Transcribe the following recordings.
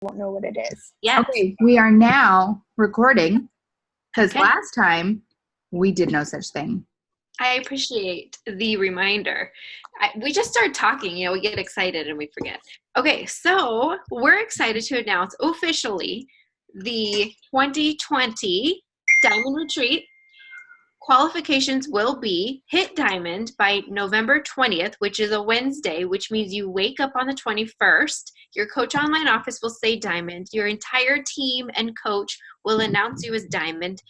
won't know what it is. Yes. Okay, we are now recording because Okay. last time we did no such thing. I appreciate the reminder. We just start talking, we get excited and we forget. Okay, so we're excited to announce officially the 2020 Diamond Retreat. Qualifications will be hit Diamond by November 20th, which is a Wednesday, which means you wake up on the 21st. Your Coach Online office will say Diamond. Your entire team and coach will announce you as Diamond.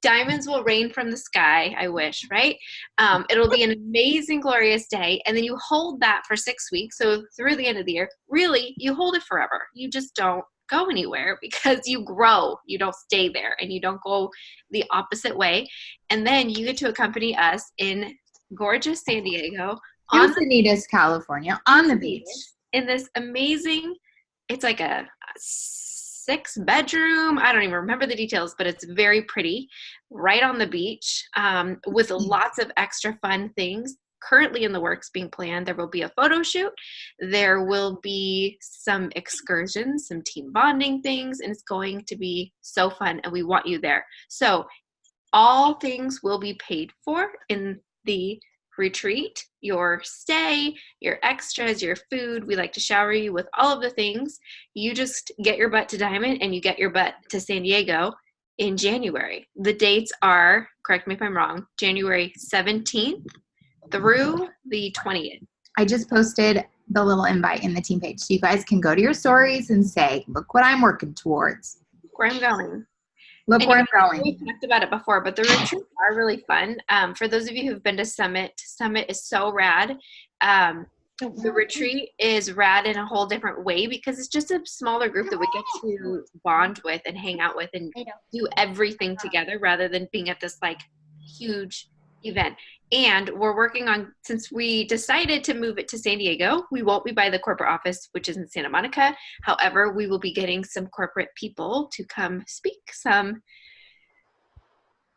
Diamonds will rain from the sky, I wish, right? It'll be an amazing, glorious day. And then you hold that for 6 weeks. So through the end of the year, really, you hold it forever. You just don't go anywhere because you grow. You don't stay there and you don't go the opposite way. And then you get to accompany us in gorgeous San Diego Encinitas, California, on the beach. In this amazing, it's like a 6-bedroom, I don't even remember the details, but it's very pretty, right on the beach, with lots of extra fun things currently in the works being planned. There will be a photo shoot. There will be some excursions, some team bonding things, and it's going to be so fun, and we want you there. So all things will be paid for in the retreat, your stay, your extras, your food. We like to shower you with all of the things. You just get your butt to Diamond and you get your butt to San Diego in January. The dates are, correct me if I'm wrong, January 17th through the 20th. I just posted the little invite in the team page. So you guys can go to your stories and say, look what I'm working towards. Where I'm going. Look where I'm going. We talked about it before, but the retreats are really fun. For those of you who've been to Summit is so rad. The retreat is rad in a whole different way because it's just a smaller group that we get to bond with and hang out with and do everything together rather than being at this like huge event. And we're working on, since we decided to move it to San Diego, we won't be by the corporate office, which is in Santa Monica. However, we will be getting some corporate people to come speak some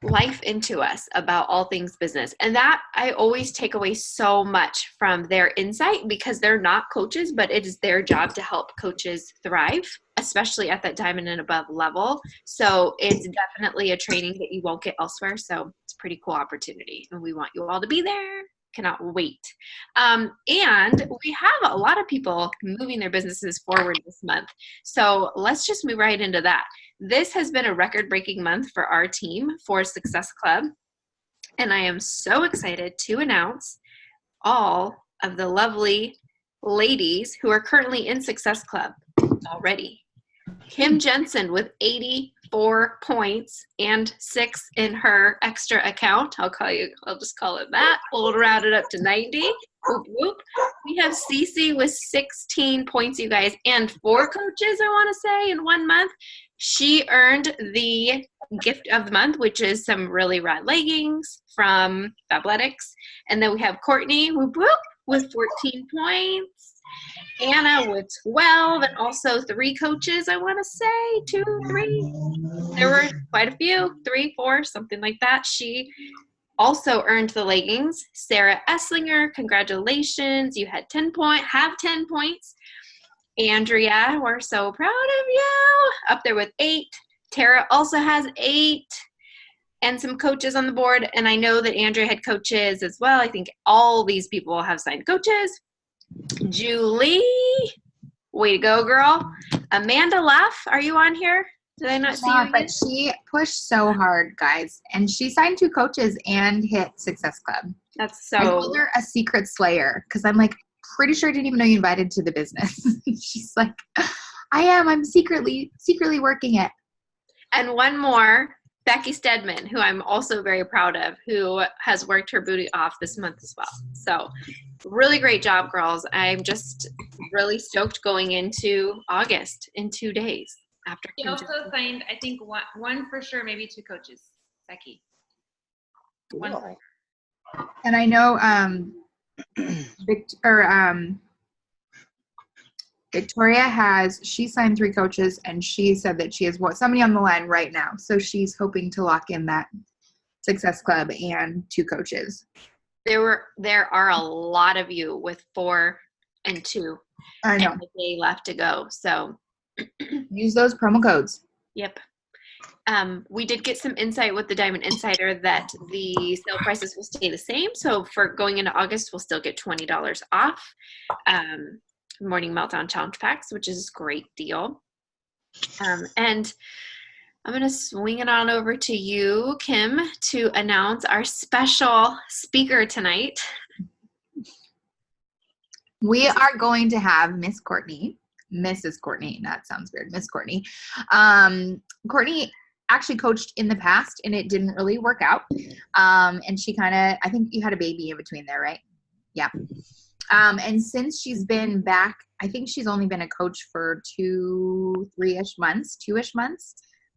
life into us about all things business. And that I always take away so much from their insight because they're not coaches, but it is their job to help coaches thrive, especially at that diamond and above level. So it's definitely a training that you won't get elsewhere. So it's a pretty cool opportunity and we want you all to be there. Cannot wait. And we have a lot of people moving their businesses forward this month. So let's just move right into that. This has been a record-breaking month for our team for Success Club. And I am so excited to announce all of the lovely ladies who are currently in Success Club already. Kim Jensen with 84 points and 6 in her extra account. I'll just call it that. We'll round it up to 90. Whoop, whoop. We have Cece with 16 points, you guys, and 4 coaches, I want to say, in 1 month. She earned the gift of the month, which is some really rad leggings from Fabletics. And then we have Courtney, whoop, whoop, with 14 points. Anna with 12, and also 3 coaches, I want to say, 2, 3. There were quite a few, 3, 4, something like that. She also earned the leggings. Sarah Esslinger, congratulations. You had 10 points. Andrea, we're so proud of you. Up there with 8. Tara also has 8. And some coaches on the board. And I know that Andrea had coaches as well. I think all these people have signed coaches. Julie, way to go, girl. Amanda Leff, are you on here? Did I not see you? But she pushed so hard, guys. And she signed 2 coaches and hit Success Club. That's so. I called her a secret slayer because I'm like, pretty sure I didn't even know you invited to the business. She's like, I'm secretly working it. And one more, Becky Stedman, who I'm also very proud of, who has worked her booty off this month as well. So really great job, girls. I'm just really stoked going into August in 2 days. After she also signed, I think, one for sure, maybe 2 coaches. Becky. One. And I know Victoria she signed 3 coaches, and she said that she has somebody on the line right now. So she's hoping to lock in that Success Club and 2 coaches. There are a lot of you with 4 and 2. I know. And a day left to go. So Use those promo codes. Yep. We did get some insight with the Diamond Insider that the sale prices will stay the same. So for going into August, we'll still get $20 off Morning Meltdown Challenge Packs, which is a great deal. And I'm going to swing it on over to you, Kim, to announce our special speaker tonight. We are going to have Miss Courtney, Mrs. Courtney, that sounds weird, Miss Courtney. Courtney actually coached in the past and it didn't really work out. And she I think you had a baby in between there, right? Yeah. And since she's been back, I think she's only been a coach for 2-ish months,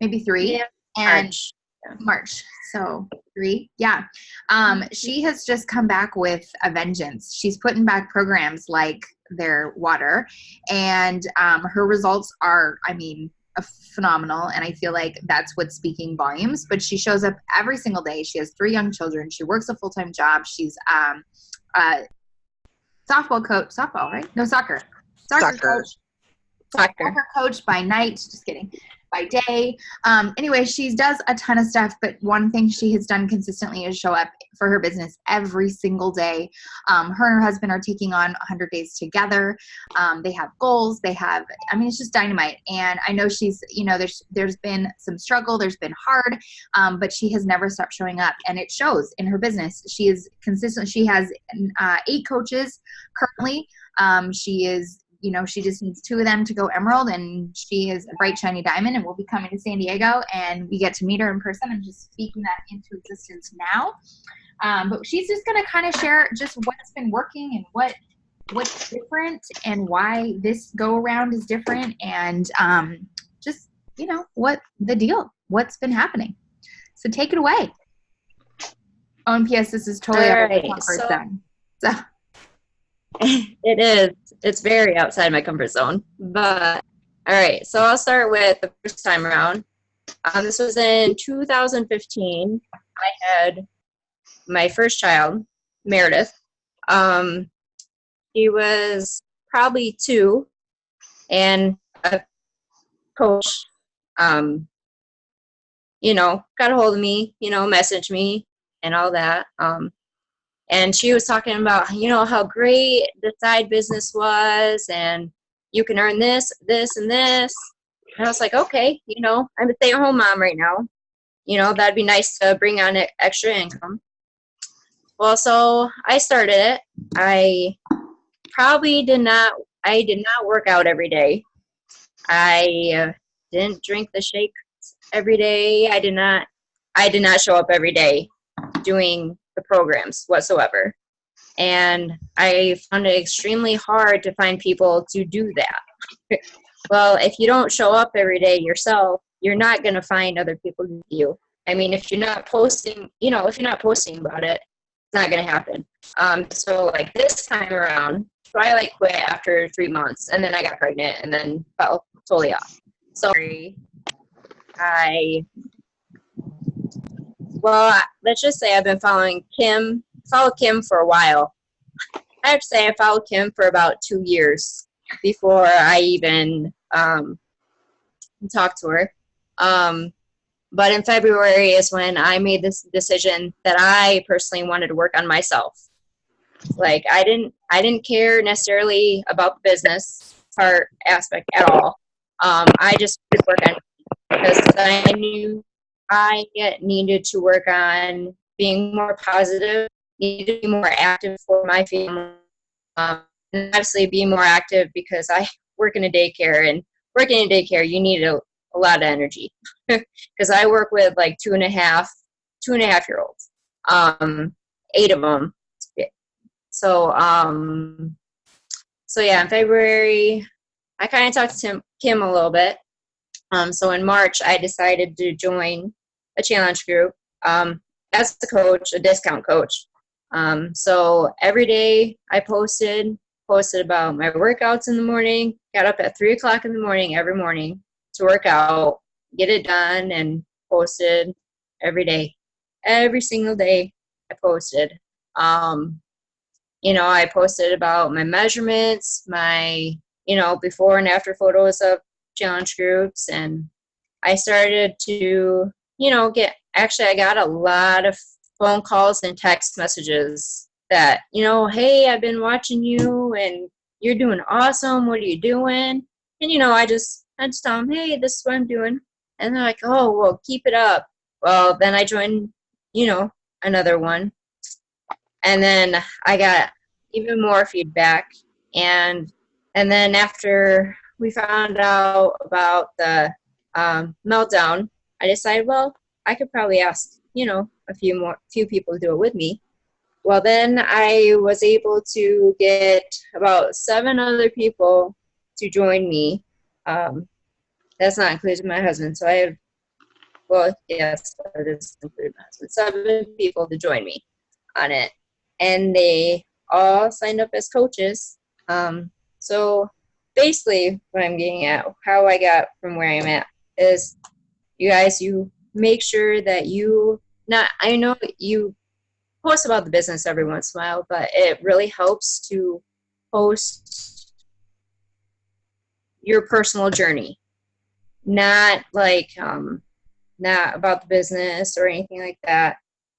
maybe 3. Yeah. And March. So 3. Yeah. She has just come back with a vengeance. She's putting back programs like their water, and her results are, phenomenal. And I feel like that's what's speaking volumes, but she shows up every single day. She has 3 young children. She works a full-time job. She's softball coach, right? No, soccer coach by night. Just kidding. By day. Anyway, she does a ton of stuff, but one thing she has done consistently is show up for her business every single day. Her and her husband are taking on 100 days together. They have goals. It's just dynamite. And I know she's, there's been some struggle. There's been hard, but she has never stopped showing up, and it shows in her business. She is consistent. She has 8 coaches currently. She just needs 2 of them to go emerald, and she is a bright, shiny diamond, and we'll be coming to San Diego, and we get to meet her in person and just speaking that into existence now. But she's just going to kind of share just what's been working and what's different and why this go around is different, and what the deal, what's been happening. So take it away. Oh, and P.S. this is totally our comfort zone. So. It is. It's very outside my comfort zone. But all right, so I'll start with the first time around. This was in 2015. I had my first child, Meredith. He was probably 2, and a coach, got a hold of me, messaged me and all that. And she was talking about, how great the side business was, and you can earn this, this, and this. And I was like, okay, I'm a stay-at-home mom right now. That'd be nice to bring on extra income. Well, so I started it. I did not work out every day. I didn't drink the shakes every day. I did not show up every day doing the programs whatsoever. And I found it extremely hard to find people to do that. Well, if you don't show up every day yourself, you're not going to find other people to do you. If you're not posting, about it, it's not going to happen. So like this time around, so I quit after 3 months, and then I got pregnant and then fell totally off. So let's just say I've been followed Kim for a while. I have to say I followed Kim for about 2 years before I even talked to her. But in February is when I made this decision that I personally wanted to work on myself. I didn't care necessarily about the business part aspect at all. I just would work on it because I knew I needed to work on being more positive, needed to be more active for my family, and obviously be more active because I work in a daycare, and working in a daycare, you need a lot of energy because I work with 2.5-year-olds, 8 of them. So yeah, in February, I kind of talked to Kim a little bit. So in March, I decided to join a challenge group as a coach, a discount coach. So every day I posted about my workouts in the morning, got up at 3 o'clock in the morning every morning to work out, get it done, and posted every day. Every single day I posted. I posted about my measurements, my, before and after photos of challenge groups, and I started to, I got a lot of phone calls and text messages that, hey, I've been watching you and you're doing awesome. What are you doing? And, I just tell them, hey, this is what I'm doing. And they're like, oh, well, keep it up. Well, then I joined, another one. And then I got even more feedback. And then after we found out about the meltdown, I decided, well, I could probably ask, a few people to do it with me. Well, then I was able to get about 7 other people to join me. That's not including my husband. So I have, yes, that is including my husband. 7 people to join me on it. And they all signed up as coaches. So basically what I'm getting at, how I got from where I'm at, is you guys, you make sure that I know you post about the business every once in a while, but it really helps to post your personal journey, not not about the business or anything like that.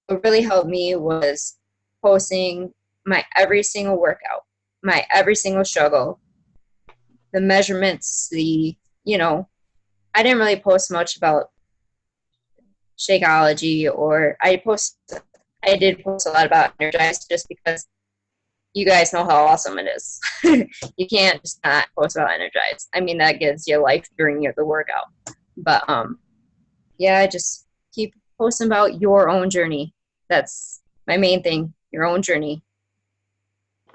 What really helped me was posting my every single workout, my every single struggle, the measurements, I didn't really post much about Shakeology, or I did post a lot about Energize, just because you guys know how awesome it is. You can't just not post about Energize. I mean, that gives you life during the workout. But just keep posting about your own journey. That's my main thing, your own journey.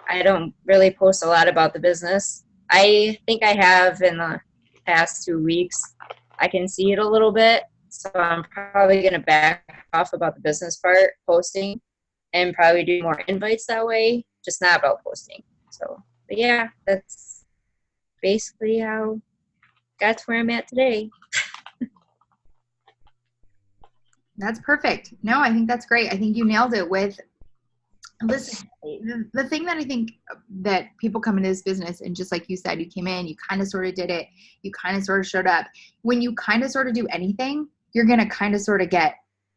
I don't really post a lot about the business. I think I have in the past 2 weeks. I can see it a little bit. So I'm probably going to back off about the business part, posting, and probably do more invites that way, just not about posting. So, but yeah, that's basically how I got to where I'm at today. That's perfect. No, I think that's great. I think you nailed it with, listen, the thing that I think that people come into this business, and just like you said, you came in, you kind of sort of did it, you kind of sort of showed up. When you kind of sort of do anything, you're going to kind of sort of get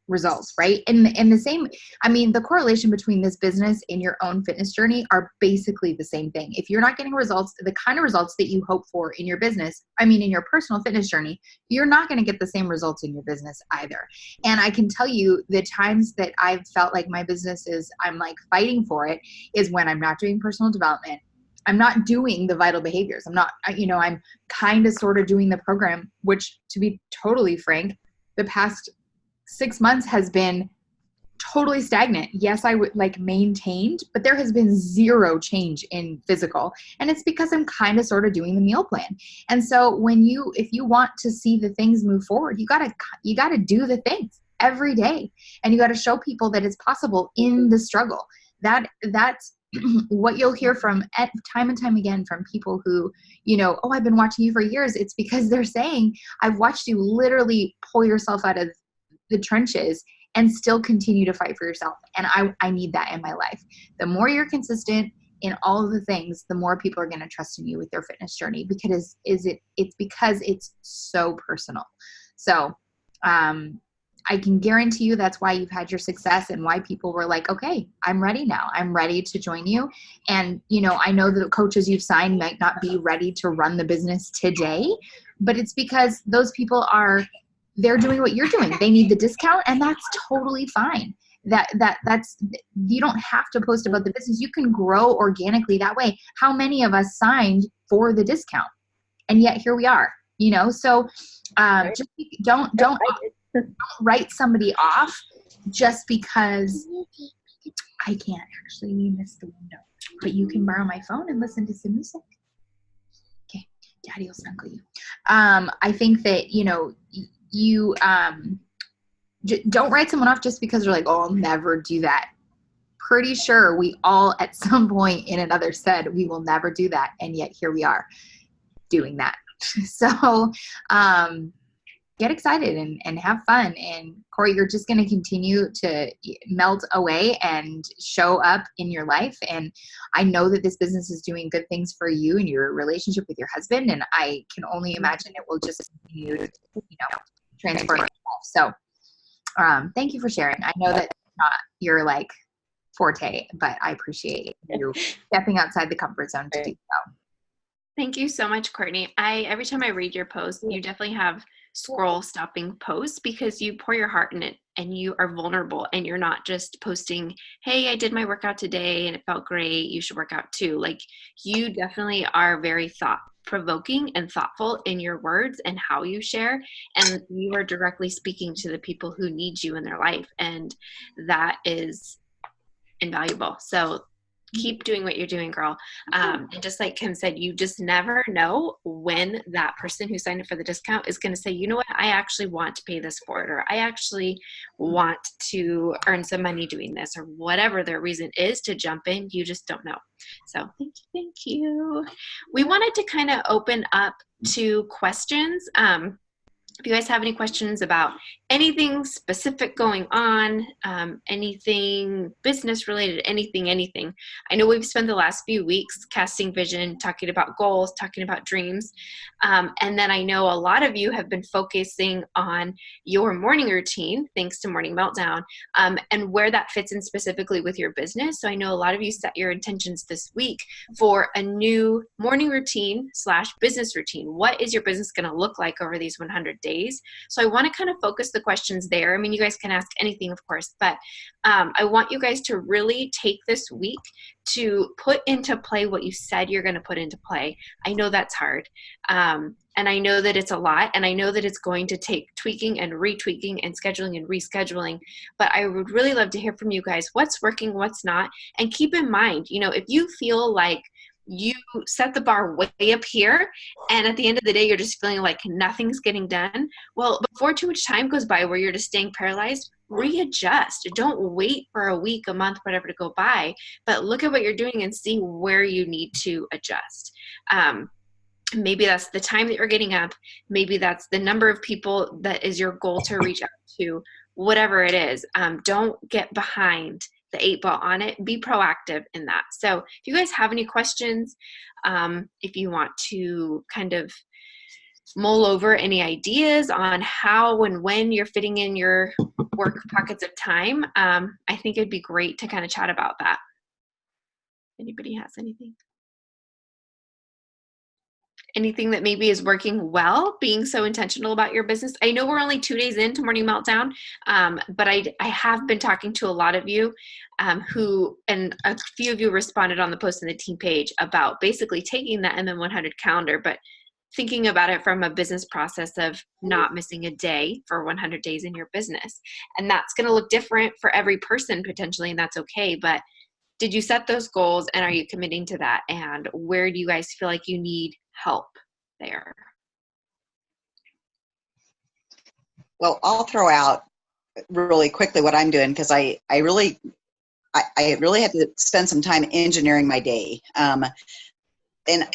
results, right? And the same, I mean, the correlation between this business and your own fitness journey are basically the same thing. If you're not getting results, the kind of results that you hope for in your business, in your personal fitness journey, you're not going to get the same results in your business either. And I can tell you the times that I've felt like my business I'm like fighting for it is when I'm not doing personal development. I'm not doing the vital behaviors. I'm not, I'm kind of sort of doing the program, which, to be totally frank, the past 6 months has been totally stagnant. Yes, I would maintained, but there has been zero change in physical. And it's because I'm kind of sort of doing the meal plan. And so if you want to see the things move forward, you gotta do the things every day. And you got to show people that it's possible in the struggle. That's what you'll hear from time and time again from people who, oh, I've been watching you for years. It's because they're saying, I've watched you literally pull yourself out of the trenches and still continue to fight for yourself. And I need that in my life. The more you're consistent in all of the things, the more people are going to trust in you with their fitness journey, because it's because it's so personal. So, I can guarantee you that's why you've had your success, and why people were like, okay, I'm ready now. I'm ready to join you. And, I know the coaches you've signed might not be ready to run the business today, but it's because those people they're doing what you're doing. They need the discount, and that's totally fine. That's, you don't have to post about the business. You can grow organically that way. How many of us signed for the discount? And yet here we are, so just don't write somebody off just because I can't actually miss the window, but you can borrow my phone and listen to some music. Okay. Daddy will snuggle you. I think that, you don't write someone off just because they're like, oh, I'll never do that. Pretty sure we all at some point in another said we will never do that, and yet here we are doing that. So get excited and have fun. And Corey, you're just going to continue to melt away and show up in your life. And I know that this business is doing good things for you and your relationship with your husband. And I can only imagine it will just continue to, transform itself. So thank you for sharing. I know that's not your like forte, but I appreciate you stepping outside the comfort zone to do so. Thank you so much, Courtney. Every time I read your post, you definitely have scroll stopping posts because you pour your heart in it and you are vulnerable and you're not just posting, hey, I did my workout today and it felt great, you should work out too. Like, you definitely are very thought-provoking and thoughtful in your words and how you share, and you are directly speaking to the people who need you in their life, and that is invaluable. So keep doing what you're doing, girl. And just like Kim said, you just never know when that person who signed up for the discount is going to say, you know what, I actually want to pay this forward, or I actually want to earn some money doing this, or whatever their reason is to jump in. You just don't know. So thank you. We wanted to kind of open up to questions. If you guys have any questions about anything specific going on, anything business related, anything. I know we've spent the last few weeks casting vision, talking about goals, talking about dreams. And then I know a lot of you have been focusing on your morning routine, thanks to Morning Meltdown, and where that fits in specifically with your business. So I know a lot of you set your intentions this week for a new morning routine / business routine. What is your business going to look like over these 100 days? So I want to kind of focus the questions there. I mean, you guys can ask anything, of course, but I want you guys to really take this week to put into play what you said you're going to put into play. I know that's hard. And I know that it's a lot, and I know that it's going to take tweaking and retweaking and scheduling and rescheduling, but I would really love to hear from you guys what's working, what's not. And keep in mind, if you feel like you set the bar way up here and at the end of the day you're just feeling like nothing's getting done, well, before too much time goes by where you're just staying paralyzed, readjust. Don't wait for a week, a month, whatever to go by, but look at what you're doing and see where you need to adjust. Maybe that's the time that you're getting up. Maybe that's the number of people that is your goal to reach out to, whatever it is. Don't get behind the 8 ball on it. Be proactive in that. So if you guys have any questions, if you want to kind of mull over any ideas on how and when you're fitting in your work pockets of time, I think it'd be great to kind of chat about that. Anybody has anything? Anything that maybe is working well, being so intentional about your business? I know we're only 2 days into Morning Meltdown, but I have been talking to a lot of you who, and a few of you responded on the post on the team page about basically taking that MM100 calendar, but thinking about it from a business process of not missing a day for 100 days in your business. And that's going to look different for every person potentially, and that's okay. But did you set those goals, and are you committing to that? And where do you guys feel like you need help there? Well, I'll throw out really quickly what I'm doing, because I really had to spend some time engineering my day. And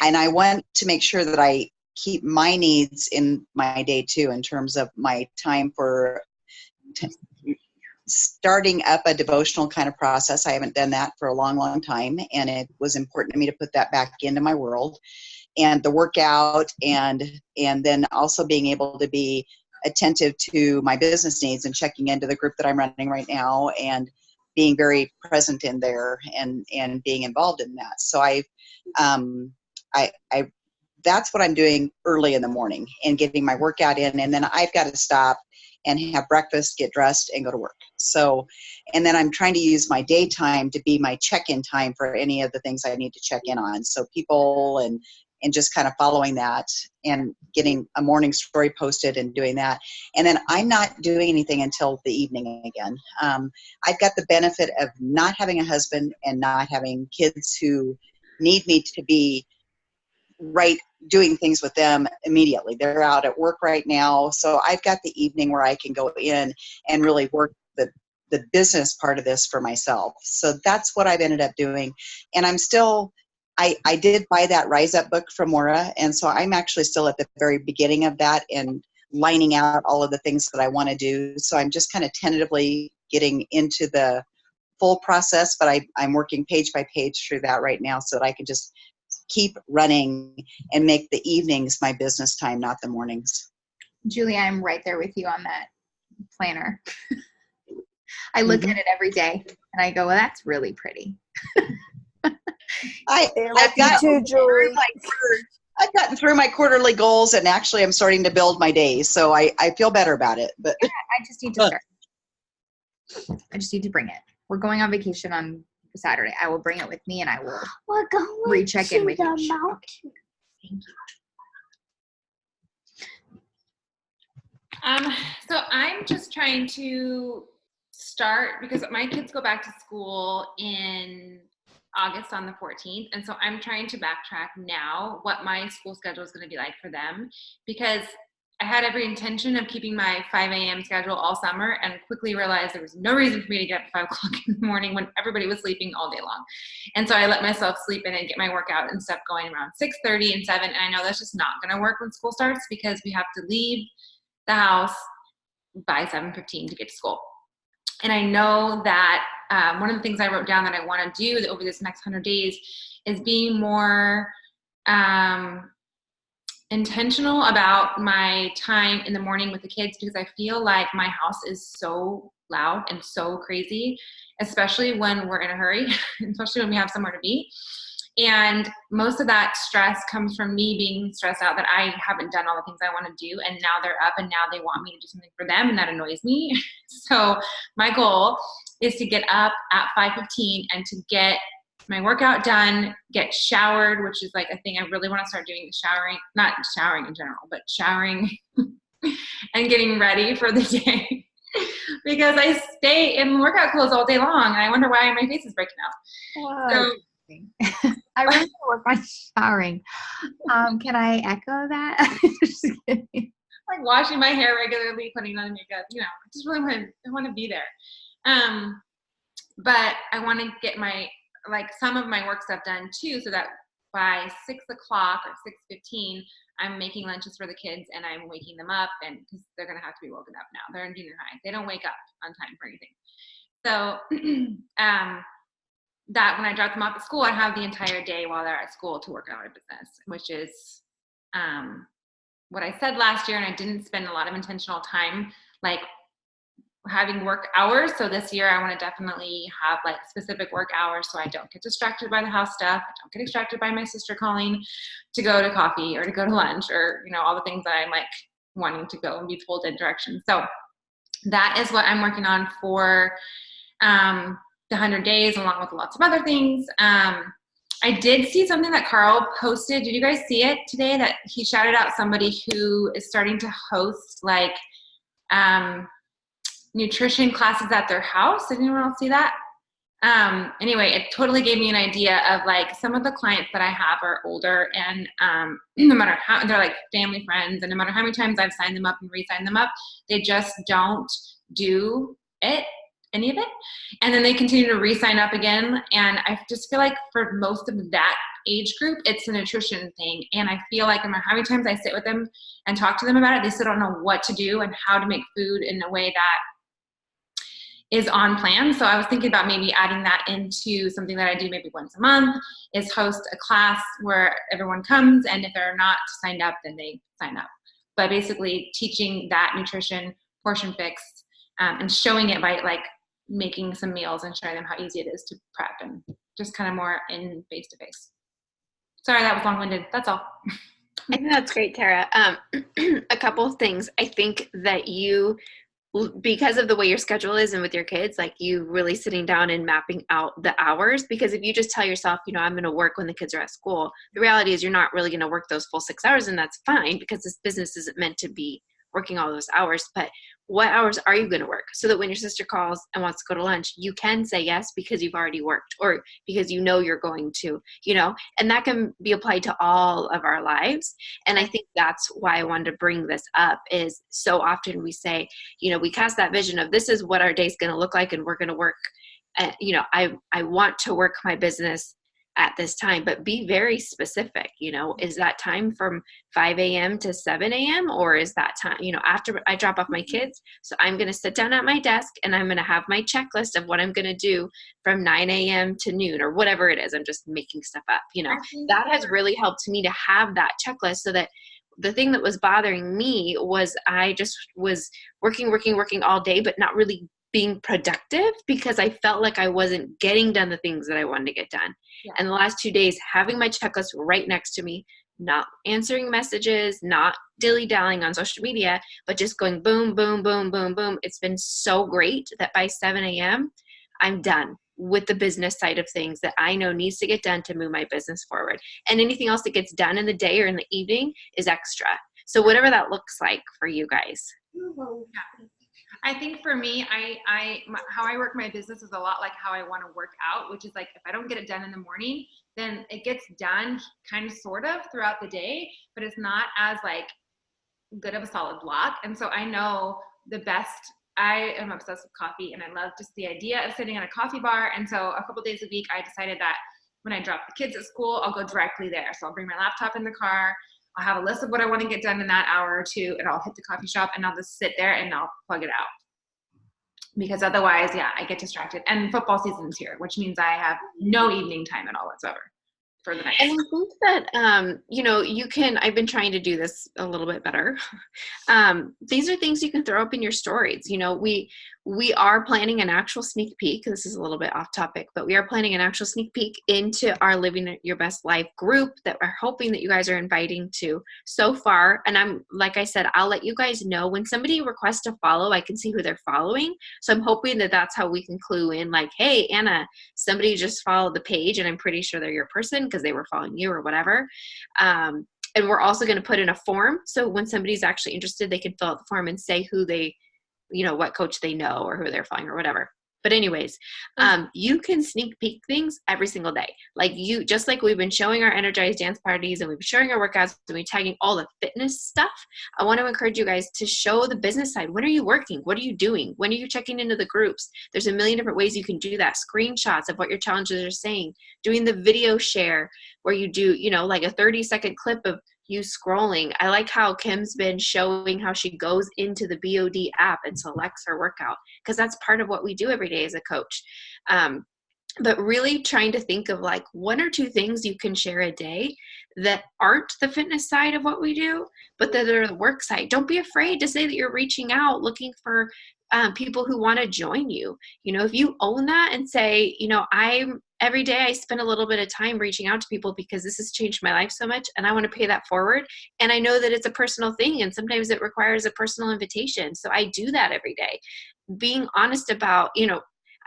I want to make sure that I keep my needs in my day too, in terms of my time for starting up a devotional kind of process. I haven't done that for a long time, and it was important to me to put that back into my world. And the workout, and then also being able to be attentive to my business needs and checking into the group that I'm running right now and being very present in there and being involved in that. So that's what I'm doing early in the morning and getting my workout in, and then I've got to stop and have breakfast, get dressed, and go to work. So, and then I'm trying to use my daytime to be my check-in time for any of the things I need to check in on. So people and just kind of following that and getting a morning story posted and doing that. And then I'm not doing anything until the evening again. I've got the benefit of not having a husband and not having kids who need me to be right doing things with them immediately. They're out at work right now. So I've got the evening where I can go in and really work the business part of this for myself. So that's what I've ended up doing. And I'm still, I did buy that Rise Up book from Maura. And so I'm actually still at the very beginning of that and lining out all of the things that I want to do. So I'm just kind of tentatively getting into the full process, but I'm working page by page through that right now so that I can just keep running and make the evenings my business time, not the mornings. Julie, I'm right there with you on that planner. I look at it every day and I go, well, that's really pretty. I've gotten through my quarterly goals, and actually I'm starting to build my days, so I feel better about it. But yeah, I just need to start. I just need to bring it. We're going on vacation on Saturday. I will bring it with me, and I will recheck in with you. Okay. Thank you. So I'm just trying to start, because my kids go back to school in August on the 14th. And so I'm trying to backtrack now what my school schedule is going to be like for them, because I had every intention of keeping my 5 a.m. schedule all summer and quickly realized there was no reason for me to get up at 5 o'clock in the morning when everybody was sleeping all day long. And so I let myself sleep in and get my workout and stuff going around 6:30 and 7. And I know that's just not going to work when school starts, because we have to leave the house by 7:15 to get to school. And I know that one of the things I wrote down that I want to do over this next 100 days is being more intentional about my time in the morning with the kids, because I feel like my house is so loud and so crazy, especially when we're in a hurry, especially when we have somewhere to be. And most of that stress comes from me being stressed out that I haven't done all the things I want to do, and now they're up and now they want me to do something for them, and that annoys me. So my goal is to get up at 5:15 and to get my workout done, get showered, which is like a thing I really want to start doing, showering, not showering in general, but showering and getting ready for the day. Because I stay in workout clothes all day long, and I wonder why my face is breaking out. Wow. So, I really want to work on showering. Can I echo that? Just kidding. like washing my hair regularly, putting on makeup, I just really want to be there. But I want to get some of my work stuff done too, so that by 6 o'clock or 6:15, I'm making lunches for the kids and I'm waking them up, and because they're going to have to be woken up now. They're in junior high. They don't wake up on time for anything. So, that when I drop them off at school, I have the entire day while they're at school to work on my business, which is what I said last year, and I didn't spend a lot of intentional time having work hours. So this year I want to definitely have specific work hours so I don't get distracted by the house stuff. I don't get distracted by my sister calling to go to coffee or to go to lunch or, all the things that I'm wanting to go and be pulled in direction. So that is what I'm working on for the 100 days, along with lots of other things. I did see something that Carl posted. Did you guys see it today? That he shouted out somebody who is starting to host nutrition classes at their house. Did anyone else see that? Anyway, it totally gave me an idea of some of the clients that I have are older, and no matter how, they're family friends, and no matter how many times I've signed them up and re-signed them up, they just don't do any of it. And then they continue to re-sign up again. And I just feel like for most of that age group, it's a nutrition thing. And I feel like no matter how many times I sit with them and talk to them about it, they still don't know what to do and how to make food in a way that is on plan. So I was thinking about maybe adding that into something that I do maybe once a month, is host a class where everyone comes, and if they're not signed up, then they sign up. But basically teaching that nutrition portion fix and showing it by making some meals and showing them how easy it is to prep, and just kind of more in face-to-face. Sorry, that was long-winded. That's all. I think that's great, Tara. A couple of things. I think that you, because of the way your schedule is and with your kids, you really sitting down and mapping out the hours, because if you just tell yourself, I'm going to work when the kids are at school, the reality is you're not really going to work those full 6 hours, and that's fine, because this business isn't meant to be working all those hours. But what hours are you going to work, so that when your sister calls and wants to go to lunch, you can say yes because you've already worked, or because you're going to, and that can be applied to all of our lives. And I think that's why I wanted to bring this up, is so often we say, we cast that vision of this is what our day's going to look like, and we're going to work. I want to work my business at this time, but be very specific. Is that time from 5 a.m. to 7 a.m. or is that time, after I drop off my kids? So I'm going to sit down at my desk and I'm going to have my checklist of what I'm going to do from 9 a.m. to noon or whatever it is. I'm just making stuff up. That has really helped me to have that checklist, so that the thing that was bothering me was I just was working all day, but not really being productive because I felt like I wasn't getting done the things that I wanted to get done. Yeah. And the last 2 days, having my checklist right next to me, not answering messages, not dilly-dallying on social media, but just going boom, boom, boom, boom, boom. It's been so great that by 7 a.m., I'm done with the business side of things that I know needs to get done to move my business forward. And anything else that gets done in the day or in the evening is extra. So whatever that looks like for you guys. Yeah. I think for me, how I work my business is a lot like how I want to work out, which is like, if I don't get it done in the morning, then it gets done kind of sort of throughout the day, but it's not as like good of a solid block. And so I know I am obsessed with coffee and I love just the idea of sitting in a coffee bar. And so a couple days a week, I decided that when I drop the kids at school, I'll go directly there. So I'll bring my laptop in the car. I'll have a list of what I want to get done in that hour or two, and I'll hit the coffee shop and I'll just sit there and I'll plug it out. Because otherwise, I get distracted. And football season's here, which means I have no evening time at all whatsoever for the night. And I think that, I've been trying to do this a little bit better. These are things you can throw up in your stories. We are planning an actual sneak peek. This is a little bit off topic, but we are planning an actual sneak peek into our Living Your Best Life group that we're hoping that you guys are inviting to so far. And like I said, I'll let you guys know when somebody requests to follow, I can see who they're following. So I'm hoping that that's how we can clue in, like, hey, Anna, somebody just followed the page and I'm pretty sure they're your person because they were following you or whatever. And we're also going to put in a form. So when somebody's actually interested, they can fill out the form and say who they, what coach they know or who they're following or whatever. But anyways, you can sneak peek things every single day. Just like we've been showing our energized dance parties and we've been showing our workouts and we're tagging all the fitness stuff. I want to encourage you guys to show the business side. When are you working? What are you doing? When are you checking into the groups? There's a million different ways you can do that. Screenshots of what your challenges are saying, doing the video share where you do, like a 30-second clip of you scrolling. I like how Kim's been showing how she goes into the BOD app and selects her workout, because that's part of what we do every day as a coach. But really trying to think of like 1 or 2 things you can share a day that aren't the fitness side of what we do, but that are the work side. Don't be afraid to say that you're reaching out, looking for people who want to join you. If you own that and say, every day I spend a little bit of time reaching out to people because this has changed my life so much and I want to pay that forward. And I know that it's a personal thing and sometimes it requires a personal invitation. So I do that every day. Being honest about,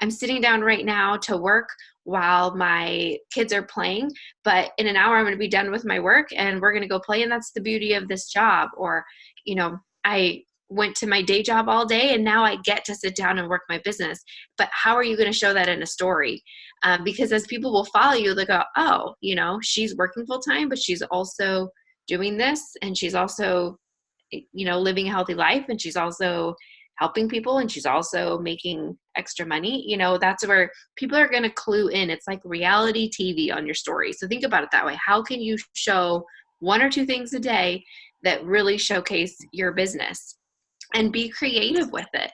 I'm sitting down right now to work while my kids are playing, but in an hour I'm going to be done with my work and we're going to go play. And that's the beauty of this job. Or, I went to my day job all day and now I get to sit down and work my business. But how are you going to show that in a story? Because as people will follow you, they go, oh, she's working full time, but she's also doing this. And she's also, living a healthy life. And she's also helping people. And she's also making extra money. That's where people are going to clue in. It's like reality TV on your story. So think about it that way. How can you show 1 or 2 things a day that really showcase your business? And be creative with it.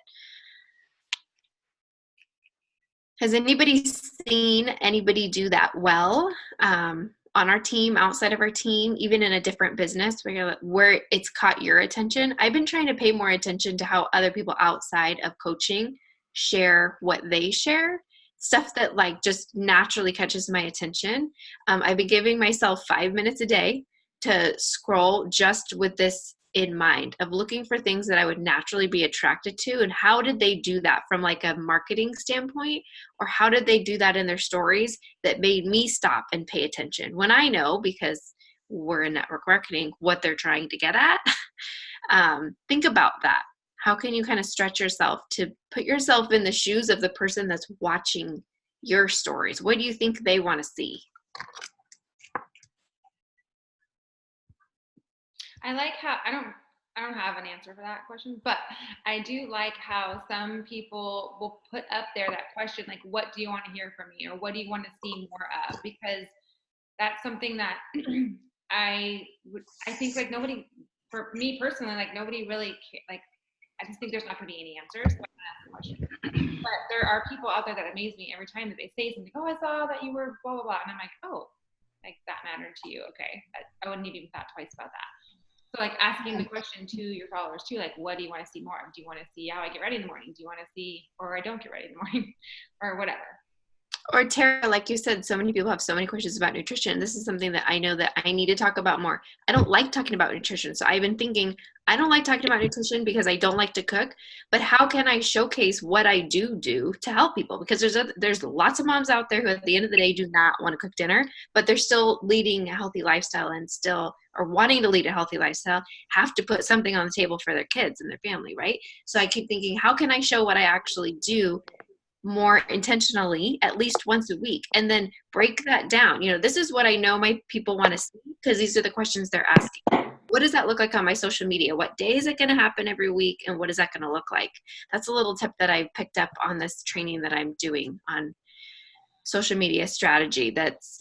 Has anybody seen anybody do that well on our team, outside of our team, even in a different business where it's caught your attention? I've been trying to pay more attention to how other people outside of coaching share what they share, stuff that just naturally catches my attention. I've been giving myself 5 minutes a day to scroll just with this in mind, of looking for things that I would naturally be attracted to. And how did they do that from a marketing standpoint? Or how did they do that in their stories that made me stop and pay attention when I know, because we're in network marketing, what they're trying to get at? Think about that. How can you kind of stretch yourself to put yourself in the shoes of the person that's watching your stories? What do you think they want to see? I like how I don't have an answer for that question, but I do like how some people will put up there that question, like, what do you want to hear from me? Or what do you want to see more of? Because that's something that I think like nobody, for me personally, like nobody really, like, I just think there's not going to be any answers. So I'm gonna ask the question. But there are people out there that amaze me every time that they say something. Oh, I saw that you were blah, blah, blah. And I'm like, oh, like that mattered to you. Okay. I wouldn't have even thought twice about that. So like asking the question to your followers too, like, what do you want to see more of? Do you want to see how I get ready in the morning? Do you want to see, or I don't get ready in the morning or whatever? Or Tara, like you said, so many people have so many questions about nutrition. This is something that I know that I need to talk about more. I don't like talking about nutrition. So I've been thinking, I don't like talking about nutrition because I don't like to cook, but how can I showcase what I do to help people? Because there's lots of moms out there who at the end of the day do not want to cook dinner, but they're still leading a healthy lifestyle and still, or wanting to lead a healthy lifestyle, have to put something on the table for their kids and their family, right? So I keep thinking, how can I show what I actually do more intentionally at least once a week, and then break that down? This is what I know my people want to see, because these are the questions they're asking. What does that look like on my social media? What day is it going to happen every week? And what is that going to look like? That's a little tip that I picked up on this training that I'm doing on social media strategy.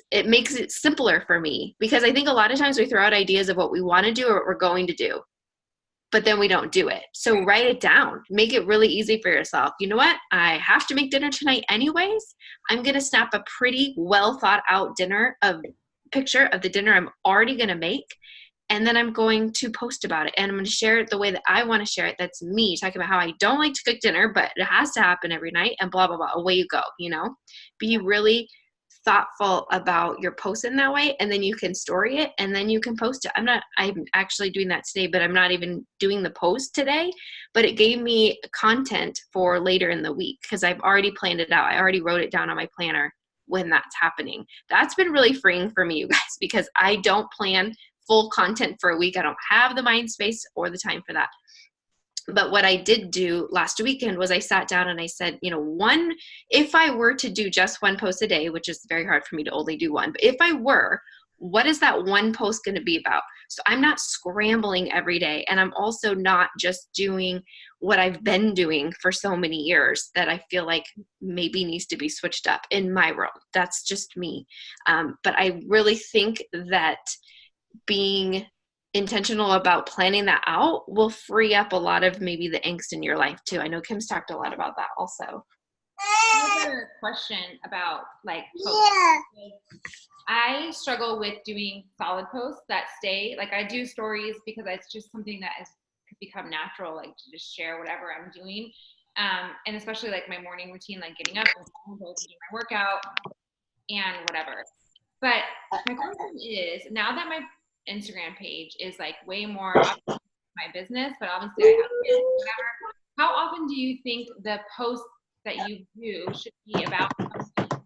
It makes it simpler for me, because I think a lot of times we throw out ideas of what we want to do or what we're going to do, but then we don't do it. So write it down. Make it really easy for yourself. You know what? I have to make dinner tonight anyways. I'm going to snap a pretty well thought out picture of the dinner I'm already going to make. And then I'm going to post about it. And I'm going to share it the way that I want to share it. That's me talking about how I don't like to cook dinner, but it has to happen every night, and blah, blah, blah. Away you go, Be really thoughtful about your post in that way, and then you can story it, and then you can post it. I'm actually doing that today, but I'm not even doing the post today, but it gave me content for later in the week because I've already planned it out. I already wrote it down on my planner when that's happening. That's been really freeing for me, you guys, because I don't plan full content for a week. I don't have the mind space or the time for that. But what I did do last weekend was I sat down and I said, if I were to do just one post a day, which is very hard for me to only do one, but if I were, what is that one post going to be about? So I'm not scrambling every day. And I'm also not just doing what I've been doing for so many years that I feel like maybe needs to be switched up in my world. That's just me. But I really think that being intentional about planning that out will free up a lot of maybe the angst in your life too. I know Kim's talked a lot about that also. I have a question about like posts. I struggle with doing solid posts that stay. Like I do stories because it's just something that has become natural, like to just share whatever I'm doing. And especially like my morning routine, like getting up and doing my workout and whatever. But my question is, now that my Instagram page is like way more my business, but obviously I have kids, whatever. How often do you think the posts that you do should be about something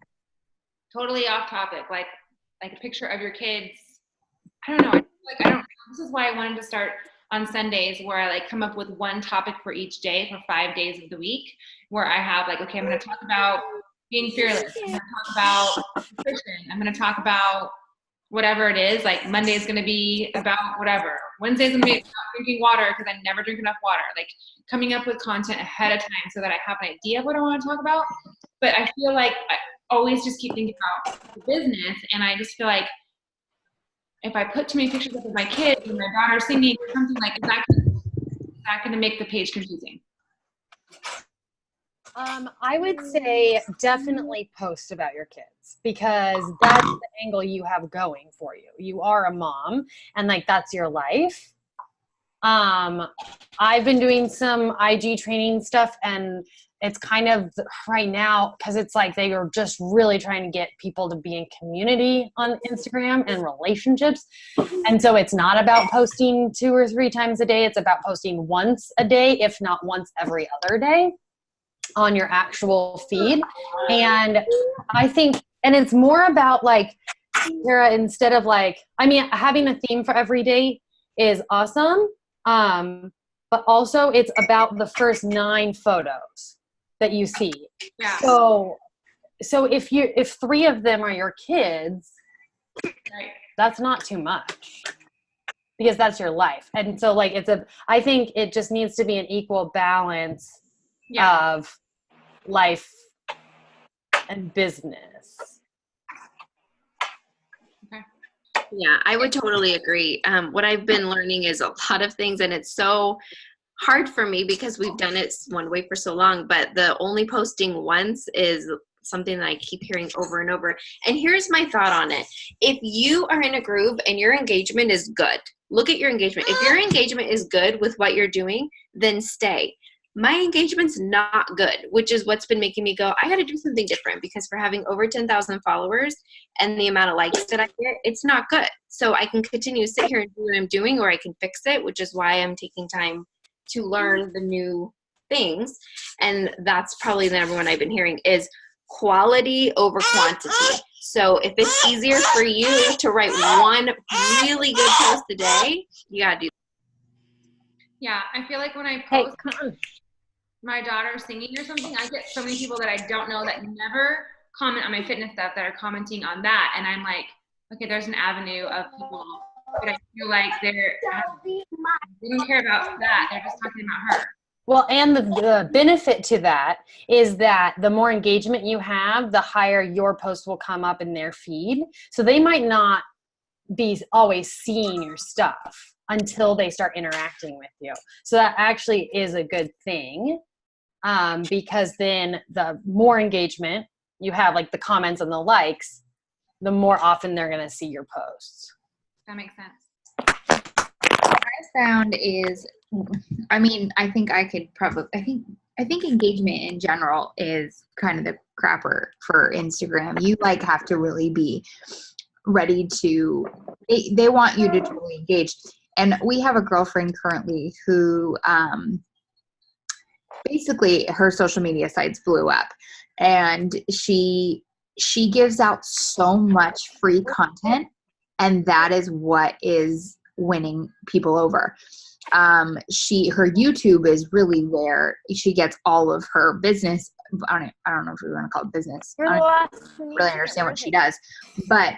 totally off topic, like a picture of your kids? I don't know. This is why I wanted to start on Sundays, where I like come up with one topic for each day for 5 days of the week, where I have like, okay, I'm going to talk about being fearless. I'm going to talk about nutrition. I'm going to talk about whatever it is. Like Monday's going to be about whatever. Wednesday's going to be about drinking water because I never drink enough water. Like coming up with content ahead of time so that I have an idea of what I want to talk about. But I feel like I always just keep thinking about the business, and I just feel like if I put too many pictures up of my kids and my daughter singing or something, like, is that going to make the page confusing? I would say definitely post about your kids, because that's the angle you have going for you. You are a mom, and like that's your life. I've been doing some IG training stuff, and it's kind of right now because it's like they are just really trying to get people to be in community on Instagram and relationships. And so it's not about posting 2 or 3 times a day. It's about posting once a day, if not once every other day, on your actual feed. And I think, and it's more about like, Sarah, instead of like, I mean, having a theme for every day is awesome. But also it's about the first 9 photos that you see. Yeah. So if 3 of them are your kids, right, that's not too much, because that's your life. And so like I think it just needs to be an equal balance of life and business. Okay. Yeah, I would totally agree. What I've been learning is a lot of things, and it's so hard for me because we've done it one way for so long, but the only posting once is something that I keep hearing over and over. And here's my thought on it. If you are in a groove and your engagement is good, look at your engagement. If your engagement is good with what you're doing, then stay. My engagement's not good, which is what's been making me go, I got to do something different, because for having over 10,000 followers and the amount of likes that I get, it's not good. So I can continue to sit here and do what I'm doing, or I can fix it, which is why I'm taking time to learn the new things. And that's probably the number one I've been hearing is quality over quantity. So if it's easier for you to write one really good post a day, you got to do that. Yeah, I feel like when I Hey, post come on. my daughter singing or something, I get so many people that I don't know that never comment on my fitness stuff that are commenting on that. And I'm like, okay, there's an avenue of people, but I feel like they don't care about that. They're just talking about her. Well, and the benefit to that is that the more engagement you have, the higher your post will come up in their feed. So they might not be always seeing your stuff until they start interacting with you. So that actually is a good thing, because then the more engagement you have, like the comments and the likes, the more often they're going to see your posts. That makes sense. What I found is, I mean, I think I could probably, I think engagement in general is kind of the crapper for Instagram. You like have to really be ready to, they want you to totally engage. And we have a girlfriend currently who, basically her social media sites blew up, and she gives out so much free content, and that is what is winning people over. Her YouTube is really where she gets all of her business. I don't know if we want to call it business. I don't really understand what she does, but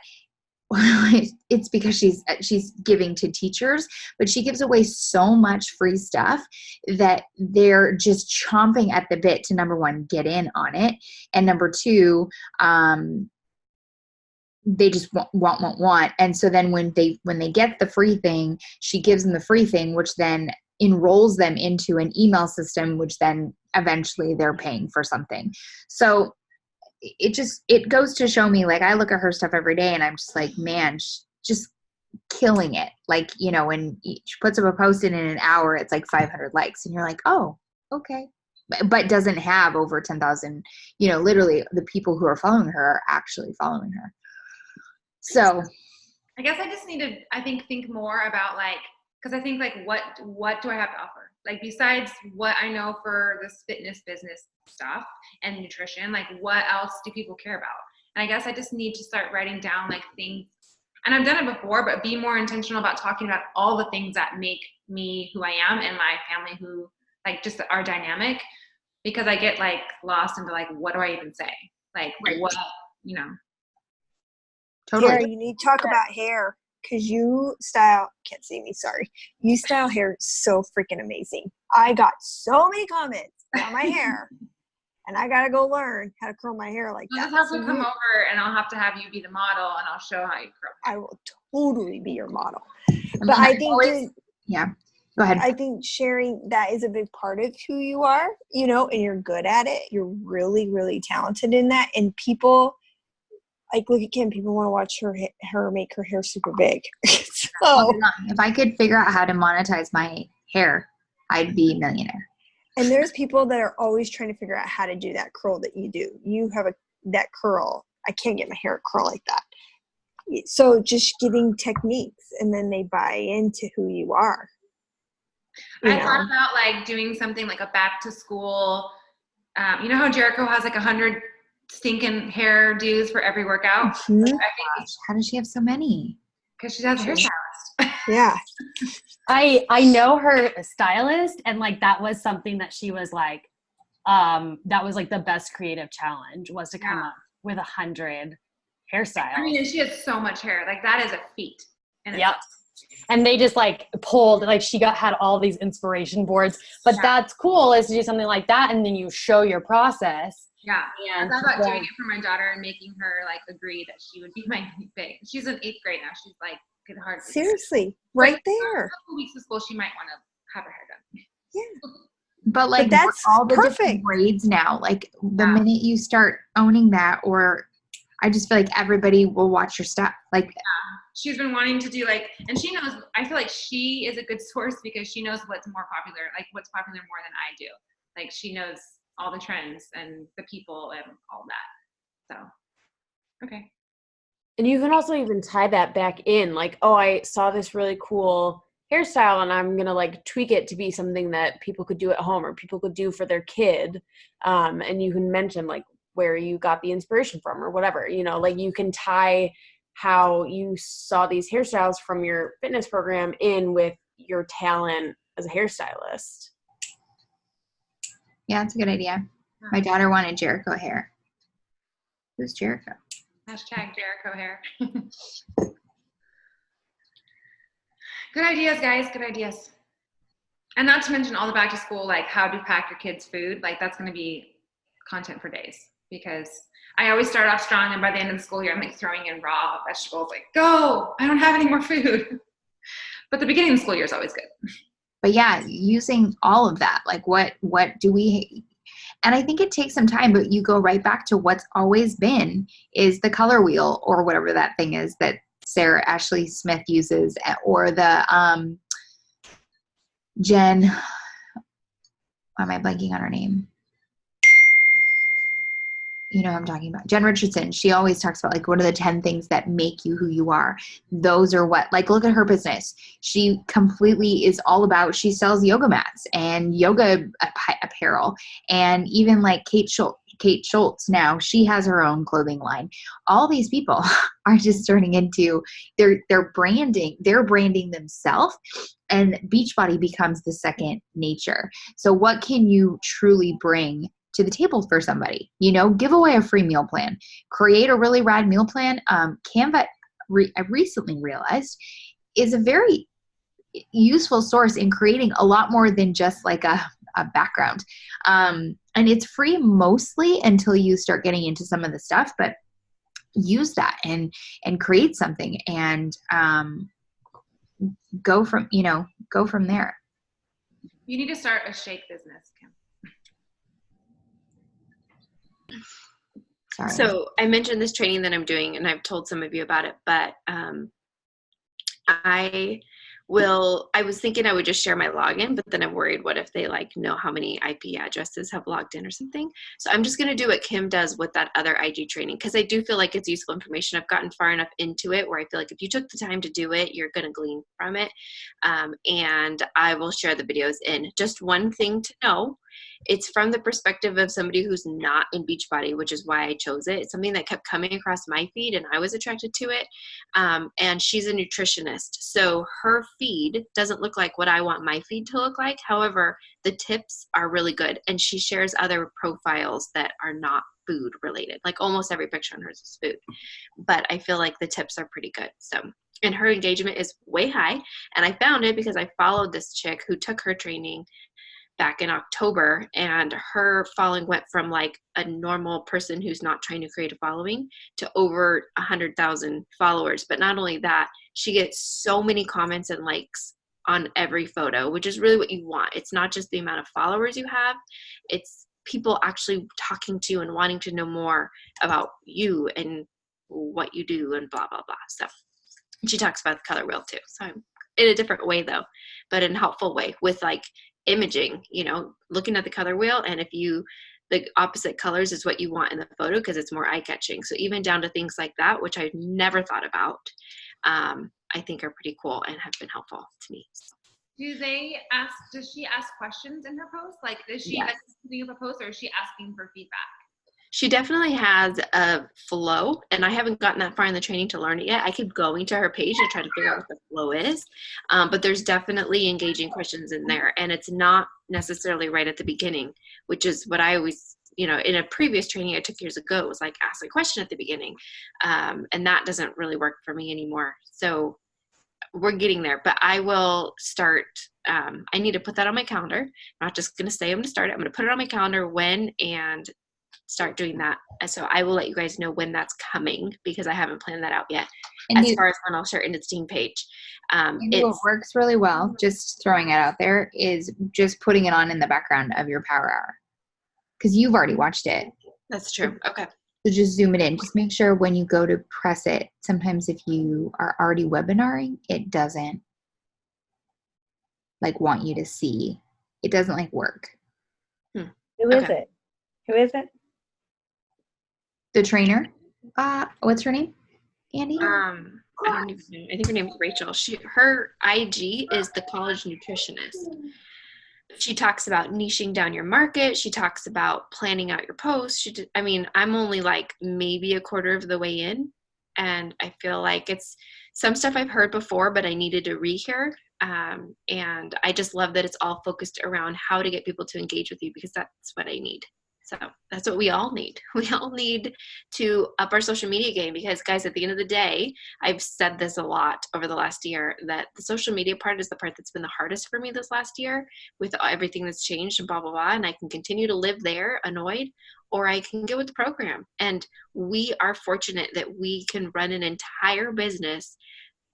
it's because she's giving to teachers, but she gives away so much free stuff that they're just chomping at the bit to, number one, get in on it, and number two, they just want. And so then when they get the free thing, she gives them the free thing, which then enrolls them into an email system, which then eventually they're paying for something. So it goes to show me, like, I look at her stuff every day and I'm just like, man, she's just killing it. Like, you know, when she puts up a post in an hour, it's like 500 likes, and you're like, oh, okay. But doesn't have over 10,000, you know, literally the people who are following her are actually following her. So I guess I just need to, I think more about, like, because I think, like, what do I have to offer? Like, besides what I know for this fitness business stuff and nutrition, like, what else do people care about? And I guess I just need to start writing down, like, things, and I've done it before, but be more intentional about talking about all the things that make me who I am and my family who, like, just our dynamic, because I get, like, lost into, like, what do I even say? Like, right. What, you know. Totally. Yeah, you need to talk about hair, because you style, can't see me, sorry. You style hair so freaking amazing. I got so many comments on my hair, and I got to go learn how to curl my hair like You'll that. just have to come over, and I'll have to have you be the model, and I'll show how you curl. I will totally be your model. I But I think, always, yeah, go ahead. I think sharing that is a big part of who you are, you know, and you're good at it. You're really, really talented in that. And people, like, look at Kim, people want to watch her make her hair super big. So, if I could figure out how to monetize my hair, I'd be a millionaire. and there's people that are always trying to figure out how to do that curl that you do. You have that curl. I can't get my hair curl like that. So just giving techniques, and then they buy into who you are. I thought about, like, doing something like a back to school. You know how Jericho has, like, 100 stinking hairdos for every workout? Mhm. I think How does she have so many? because she has a hairstylist. Yeah. I know her stylist, and, like, that was something that she was like, that was, like, the best creative challenge was to come up with 100 hairstyles. I mean, and she has so much hair. Like, that is a feat. Yep. And they just, like, pulled, like, she had all these inspiration boards, but Yeah. that's cool is to do something like that. And then you show your process Yeah. I And thought about people- doing it for my daughter and making her like agree that she would be my guinea pig. She's in 8th grade now. She's like, could hardly. Seriously, right there. A couple weeks of school, she might want to have her hair done. Yeah. But like that's all the different perfect. grades now, like the Yeah. minute you start owning that, or I just feel like everybody will watch your stuff. Like She's been wanting to do like, and she knows, I feel like she is a good source because she knows what's more popular, like what's popular more than I do. Like she knows all the trends and the people and all that. So, okay. And you can also even tie that back in, like, oh, I saw this really cool hairstyle and I'm gonna like tweak it to be something that people could do at home or people could do for their kid. And you can mention like where you got the inspiration from or whatever, you know, like you can tie how you saw these hairstyles from your fitness program in with your talent as a hairstylist. yeah, it's a good idea. My daughter wanted Jericho hair. Who's Jericho? Hashtag Jericho hair. Good ideas, guys. Good ideas. And not to mention all the back to school, like how to pack your kids' food. Like that's going to be content for days because I always start off strong and by the end of the school year, I'm like throwing in raw vegetables, like, go, I don't have any more food. But the beginning of the school year is always good. But yeah, using all of that, like what do we, and I think it takes some time, but you go right back to what's always been is the color wheel or whatever that thing is that Sarah Ashley Smith uses, or the Jen, why am I blanking on her name? You know who I'm talking about. Jen Richardson. She always talks about like, what are the 10 things that make you who you are? Those are what, like, look at her business. She completely is all about, she sells yoga mats and yoga apparel. And even like Kate Schultz now, she has her own clothing line. All these people are just turning into, they're branding themselves, and Beachbody becomes the second nature. So what can you truly bring to the table for somebody? You know, give away a free meal plan, create a really rad meal plan. Canva, I recently realized, is a very useful source in creating a lot more than just like a background. And it's free mostly until you start getting into some of the stuff, but use that and create something and go from there. You need to start a shake business, Kim. Sorry. So I mentioned this training that I'm doing, and I've told some of you about it, but I was thinking I would just share my login, but then I'm worried, what if they like know how many IP addresses have logged in or something? So I'm just going to do what Kim does with that other IG training, because I do feel like it's useful information. I've gotten far enough into it where I feel like if you took the time to do it, you're going to glean from it. And I will share the videos in. Just one thing to know, it's from the perspective of somebody who's not in Beachbody, which is why I chose it. It's something that kept coming across my feed and I was attracted to it. And she's a nutritionist. So her feed doesn't look like what I want my feed to look like. However, the tips are really good. And she shares other profiles that are not food related. Like almost every picture on hers is food. But I feel like the tips are pretty good. So, and her engagement is way high. And I found it because I followed this chick who took her training back in October, and her following went from like a normal person who's not trying to create a following to over 100,000 followers. But not only that, she gets so many comments and likes on every photo, which is really what you want. It's not just the amount of followers you have, it's people actually talking to you and wanting to know more about you and what you do and blah, blah, blah. So she talks about the color wheel too. So I'm in a different way though, but in a helpful way with like imaging, you know, looking at the color wheel, and if you, the opposite colors is what you want in the photo because it's more eye-catching. So even down to things like that, which I've never thought about, I think are pretty cool and have been helpful to me. Does she ask questions in her post? Like, is she Yes. putting up a post, or is she asking for feedback? She definitely has a flow, and I haven't gotten that far in the training to learn it yet. I keep going to her page to try to figure out what the flow is, but there's definitely engaging questions in there, and it's not necessarily right at the beginning, which is what I always, you know, in a previous training I took years ago, it was like ask a question at the beginning, and that doesn't really work for me anymore. So we're getting there, but I will start. I need to put that on my calendar. I'm not just going to say I'm going to start it. I'm going to put it on my calendar when and start doing that. And so I will let you guys know when that's coming because I haven't planned that out yet. And As far as when I'll share it in its team page. what works really well, just throwing it out there, is just putting it on in the background of your power hour. Because you've already watched it. That's true. Okay. So just zoom it in. Just make sure when you go to press it, sometimes if you are already webinaring, it doesn't like want you to see. It doesn't like work. Who is it? Who is it? The trainer. What's her name? Andy? I don't even know. I think her name is Rachel. Her IG is the college nutritionist. She talks about niching down your market. She talks about planning out your posts. I'm only like maybe a quarter of the way in, and I feel like it's some stuff I've heard before, but I needed to rehear. And I just love that it's all focused around how to get people to engage with you because that's what I need. So that's what we all need. We all need to up our social media game because, guys, at the end of the day, I've said this a lot over the last year that the social media part is the part that's been the hardest for me this last year with everything that's changed and blah, blah, blah. And I can continue to live there annoyed, or I can get with the program. And we are fortunate that we can run an entire business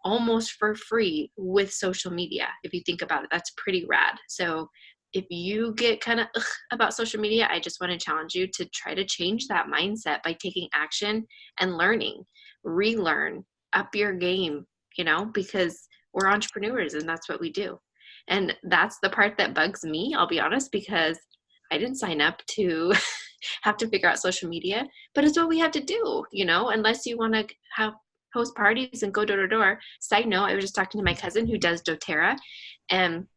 almost for free with social media. If you think about it, that's pretty rad. So if you get kind of about social media, I just want to challenge you to try to change that mindset by taking action and learning, relearn, up your game, because we're entrepreneurs and that's what we do. And that's the part that bugs me, I'll be honest, because I didn't sign up to have to figure out social media, but it's what we have to do, unless you want to host parties and go door to door. Side note, I was just talking to my cousin who does doTERRA, and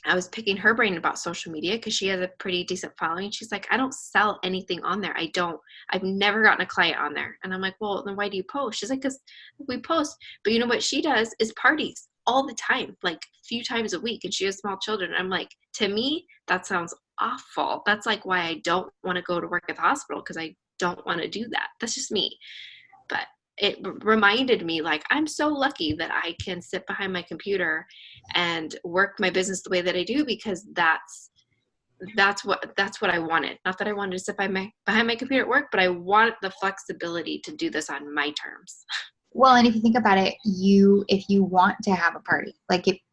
I was picking her brain about social media because she has a pretty decent following. She's like, I don't sell anything on there. I've never gotten a client on there. And I'm like, well, then why do you post? She's like, because we post. But you know what she does is parties all the time, like a few times a week. And she has small children. And I'm like, to me, that sounds awful. That's like why I don't want to go to work at the hospital because I don't want to do that. That's just me. But it reminded me, like, I'm so lucky that I can sit behind my computer and work my business the way that I do because that's what I wanted. Not that I wanted to sit behind my computer at work, but I want the flexibility to do this on my terms. Well, and if you think about it, if you want to have a party,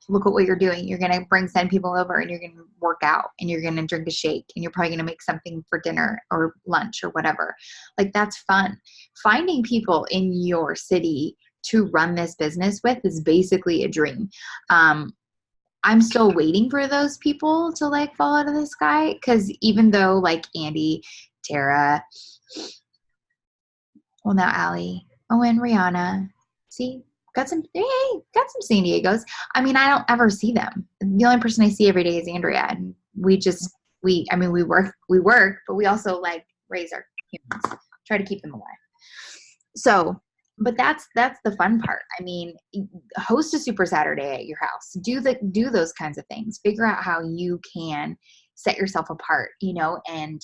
look at what you're doing. You're going to bring 10 people over and you're going to work out and you're going to drink a shake and you're probably going to make something for dinner or lunch or whatever. Like, that's fun. Finding people in your city to run this business with is basically a dream. I'm still waiting for those people to fall out of the sky. Cause even though Andy, Tara, well, now Allie, and Rihanna, see, got some San Diegos. I don't ever see them. The only person I see every day is Andrea, and we work, but we also raise our humans, try to keep them alive. So, but that's the fun part. Host a Super Saturday at your house. Do those kinds of things. Figure out how you can set yourself apart, and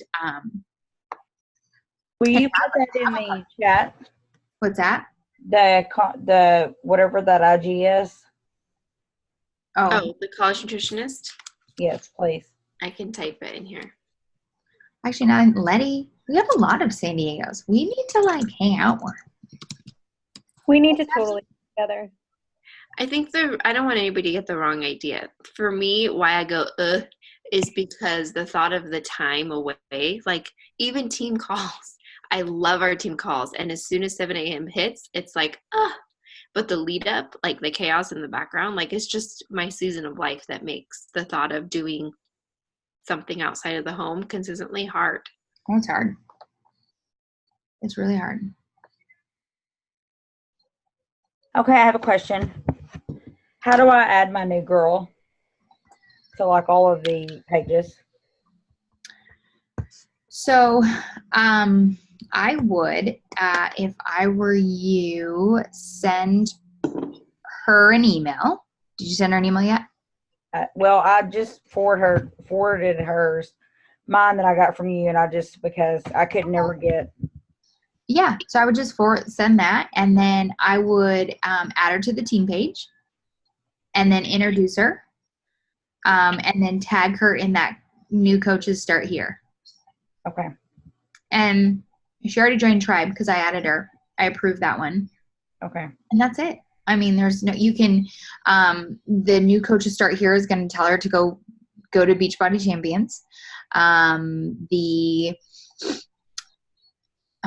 Will you put that in the chat? What's that? The whatever that IG is. Oh, the college nutritionist? Yes, please. I can type it in here. Actually, now, Letty, we have a lot of San Diegos. We need to hang out more. We need to totally get together. I think I don't want anybody to get the wrong idea. For me, why I go is because the thought of the time away, even team calls. I love our team calls. And as soon as 7 a.m. hits, it's but the lead up, the chaos in the background, it's just my season of life that makes the thought of doing something outside of the home consistently hard. Oh, it's hard. It's really hard. Okay, I have a question. How do I add my new girl to all of the pages? So, I would, if I were you, send her an email. Did you send her an email yet? Well, I just forwarded mine that I got from you, and because I could never get. Yeah, so I would just send that, and then I would add her to the team page, and then introduce her, and then tag her in that new coaches start here. Okay. And she already joined Tribe because I added her. I approved that one. Okay. And that's it. I mean, there's no, you can, the new coach to start here is going to tell her to go to Beachbody Champions. I'm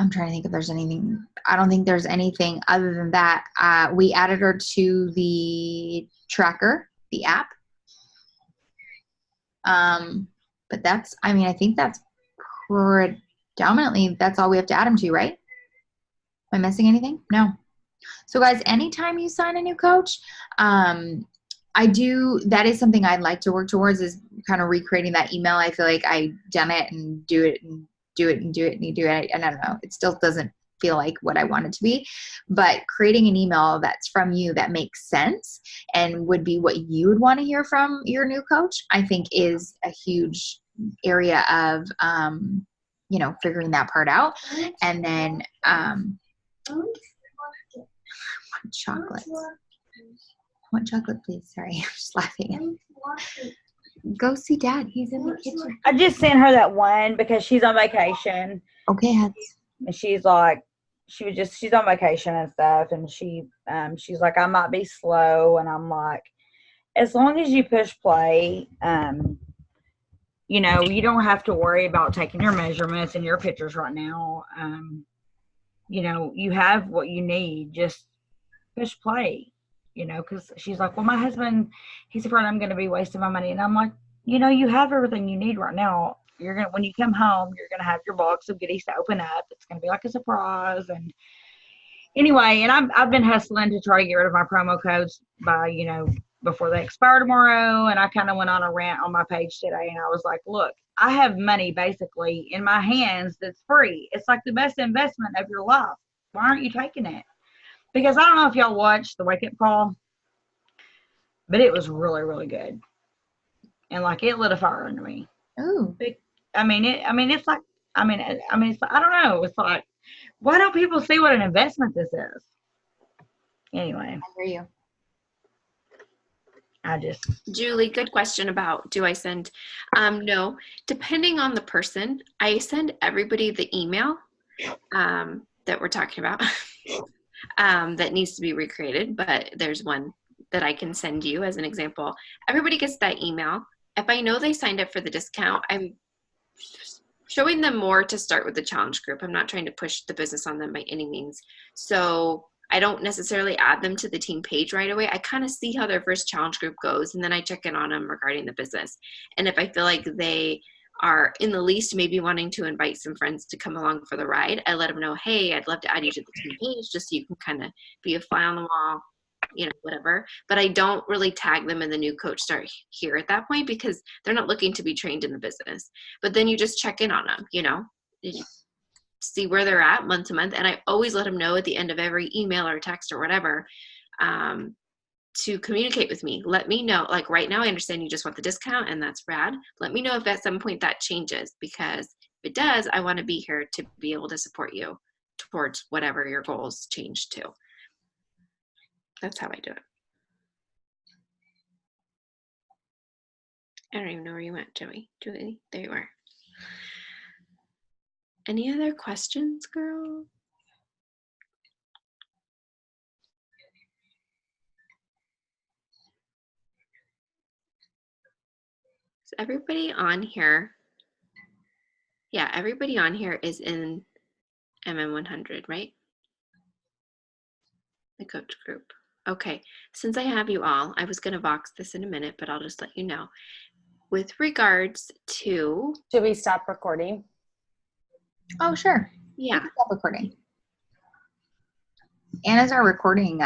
trying to think if there's anything. I don't think there's anything other than that. We added her to the tracker, the app. But that's, I mean, I think that's predominantly, that's all we have to add them to, right? Am I missing anything? No. So guys, anytime you sign a new coach, that is something I'd like to work towards, is kind of recreating that email. I feel like I've done it and do it and do it and do it and you do it. And I don't know, it still doesn't feel like what I want it to be, but creating an email that's from you that makes sense and would be what you would want to hear from your new coach, I think is a huge area of, figuring that part out. And then, chocolate. Want chocolate, please? Sorry, I'm just laughing. Go see Dad. He's in the kitchen. I just sent her that one because she's on vacation. Okay, Hats. And she's like, she's on vacation and stuff. And she's like, I might be slow. And I'm like, as long as you push play, you don't have to worry about taking your measurements and your pictures right now. You have what you need. Just push play. Because she's like, well, my husband, he's afraid I'm going to be wasting my money. And I'm like, you have everything you need right now. When you come home, you're going to have your box of goodies to open up. It's going to be like a surprise. And anyway, and I've been hustling to try to get rid of my promo codes by, before they expire tomorrow. And I kind of went on a rant on my page today. And I was like, look, I have money basically in my hands that's free. It's like the best investment of your life. Why aren't you taking it? Because I don't know if y'all watched the Wake Up Call, but it was really, really good. And like it lit a fire under me. Oh. It's like, I don't know. It's like, why don't people see what an investment this is? Anyway. I hear you. Julie, good question about, do I send? No, depending on the person, I send everybody the email that we're talking about. That needs to be recreated, but there's one that I can send you as an example. Everybody gets that email. If I know they signed up for the discount, I'm showing them more to start with the challenge group. I'm not trying to push the business on them by any means. So I don't necessarily add them to the team page right away. I kind of see how their first challenge group goes, and then I check in on them regarding the business. And if I feel like they are in the least maybe wanting to invite some friends to come along for the ride, I let them know, hey, I'd love to add you to the team page just so you can kind of be a fly on the wall, whatever. But I don't really tag them in the new coach start here at that point because they're not looking to be trained in the business. But then you just check in on them, see where they're at month to month. And I always let them know at the end of every email or text or whatever, to communicate with me. Let me know, like right now I understand you just want the discount and that's rad. Let me know if at some point that changes, because if it does, I want to be here to be able to support you towards whatever your goals change to. That's how I do it. I don't even know where you went, Joey. Julie, there you are. Any other questions, girl? So everybody on here, yeah, everybody on here is in MM100, right? The coach group. Okay, since I have you all, I was going to box this in a minute, but I'll just let you know. With regards to... Should we stop recording? Oh, sure. Yeah. Stop recording. Anna's our recording